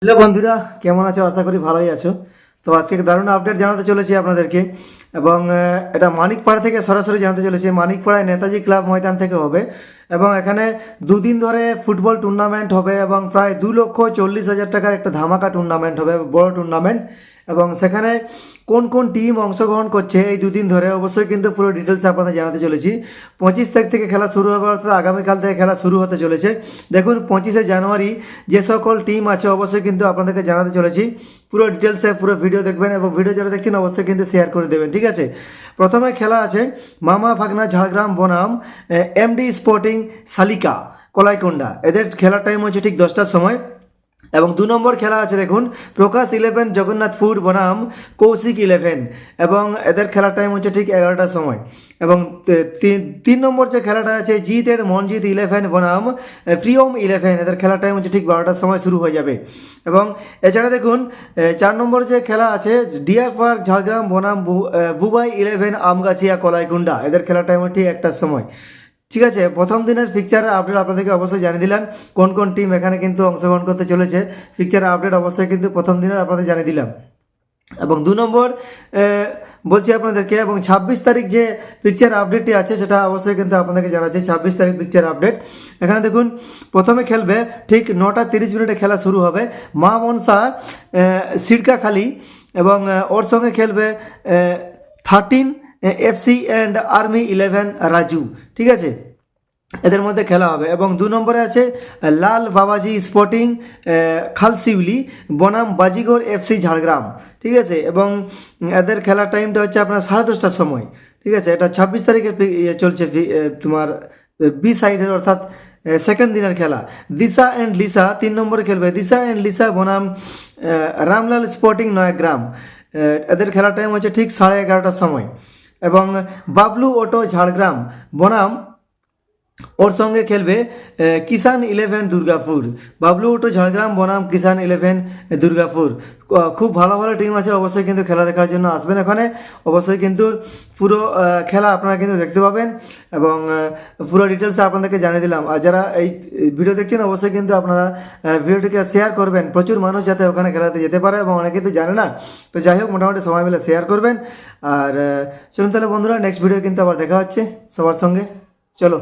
Hello বন্ধুরা, কেমন আছো? আশা করি ভালোই আছো। তো আজকে দারুণ আপডেট জানাতে চলেছি আপনাদেরকে, এবং এটা মানিকপাড়া থেকে সরাসরি জানাতে চলেছি। মানিকপাড়ায় নেতাজি ক্লাব ময়দান থেকে হবে, এবং এখানে দুদিন ধরে ফুটবল টুর্নামেন্ট হবে, এবং প্রায় 2,40,000 টাকার একটা ধামাকা টুর্নামেন্ট হবে, বড় টুর্নামেন্ট। এবং সেখানে কোন কোন টিম অংশগ্রহণ করছে এই দুদিন ধরে অবশ্যই কিন্তু পুরো ডিটেলস আপনাদের জানাতে চলেছি। 25 তারিখ থেকে খেলা শুরু হবে, অর্থাৎ আগামীকাল থেকে খেলা শুরু হতে চলেছে। দেখুন 25শে জানুয়ারি যে সকল টিম আছে অবশ্যই কিন্তু আপনাদেরকে জানাতে চলেছি। পুরো ডিটেলসে পুরো ভিডিও দেখবেন, এবং ভিডিও যারা দেখছেন অবশ্যই কিন্তু শেয়ার করে দেবেন, ঠিক আছে? প্রথমে খেলা আছে মামা ভাগনা ঝাড়গ্রাম বনাম এমডি স্পোর্টিং শালিকা কলাইকুণ্ডা। এদের খেলার টাইম হচ্ছে ঠিক 10টার সময়। এবং 2 নম্বর খেলা আছে দেখুন প্রকাশ 11 জগন্নাথপুর বনাম কৌশিক 11, এবং এদের খেলার টাইম হচ্ছে ঠিক 11টার সময়। এবং 3 নম্বর যে খেলাটা আছে জিৎ এর মনজিৎ 11 বনাম প্রিয়ম 11, এদের খেলার টাইম হচ্ছে ঠিক 12টার সময় শুরু হয়ে যাবে। এবং এছাড়া দেখুন 4 নম্বর যে খেলা আছে ডিয়ার পার্ক ঝাড়গ্রাম বনাম বুবাই 11 আমগাছিয়া কলাইকুণ্ডা, এদের খেলার টাইম হচ্ছে ঠিক 1টার সময়। ঠিক আছে, প্রথম দিনের পিকচার আপডেট আপনাদেরকে অবশ্যই জানিয়ে দিলাম কোন কোন টিম এখানে কিন্তু অংশগ্রহণ করতে চলেছে। পিকচার আপডেট অবশ্যই কিন্তু প্রথম দিনের আপনাদের জানিয়ে দিলাম। এবং 2 নম্বর বলছি আপনাদেরকে, এবং 26 তারিখ যে পিকচার আপডেটটি আছে সেটা অবশ্যই কিন্তু আপনাদেরকে জানাচ্ছি। 26 তারিখ পিকচার আপডেট। এখানে দেখুন প্রথমে খেলবে ঠিক 9টা 30 মিনিটে খেলা শুরু হবে মা মনসা সিরকাখালি, এবং ওর সঙ্গে খেলবে 13 এফসি অ্যান্ড আর্মি 11 রাজু, ঠিক আছে? এদের মধ্যে খেলা হবে। এবং 2 নম্বরে আছে লাল বাবাজি স্পোর্টিং খালসিউলি বনাম বাজিগর এফসি ঝাড়গ্রাম, ঠিক আছে? এবং এদের খেলার টাইমটা হচ্ছে আপনার 10:30টার সময়, ঠিক আছে? এটা 26 তারিখে চলছে তোমার বি সাইডের, অর্থাৎ সেকেন্ড দিনের খেলা। দিশা অ্যান্ড লিসা 3 নম্বরে খেলবে দিশা অ্যান্ড লিসা বনাম রামলাল স্পোর্টিং নয়াগ্রাম, এদের খেলার টাইম হচ্ছে ঠিক 11:30টার সময়। এবং বাবলু অটো ঝাড়গ্রাম বনাম ওর সঙ্গে খেলবে কিষান 11 দুর্গাপুর। বাবলু উটো ঝাড়গ্রাম বনাম কিষান 11 দুর্গাপুর। খুব ভালো ভালো টিম আছে, অবশ্যই কিন্তু খেলা দেখার জন্য আসবেন এখানে। অবশ্যই কিন্তু পুরো খেলা আপনারা কিন্তু দেখতে পাবেন, এবং পুরো ডিটেলস আপনাদেরকে জানিয়ে দিলাম। আর যারা এই ভিডিও দেখছেন অবশ্যই কিন্তু আপনারা ভিডিওটিকে শেয়ার করবেন, প্রচুর মানুষ যাতে ওখানে খেলাতে যেতে পারে, এবং অনেকে তো জানে না। তো যাই হোক, মোটামুটি সময় মিলে শেয়ার করবেন। আর চলুন তাহলে বন্ধুরা, নেক্সট ভিডিও কিন্তু আবার দেখা হচ্ছে সবার সঙ্গে। চলো।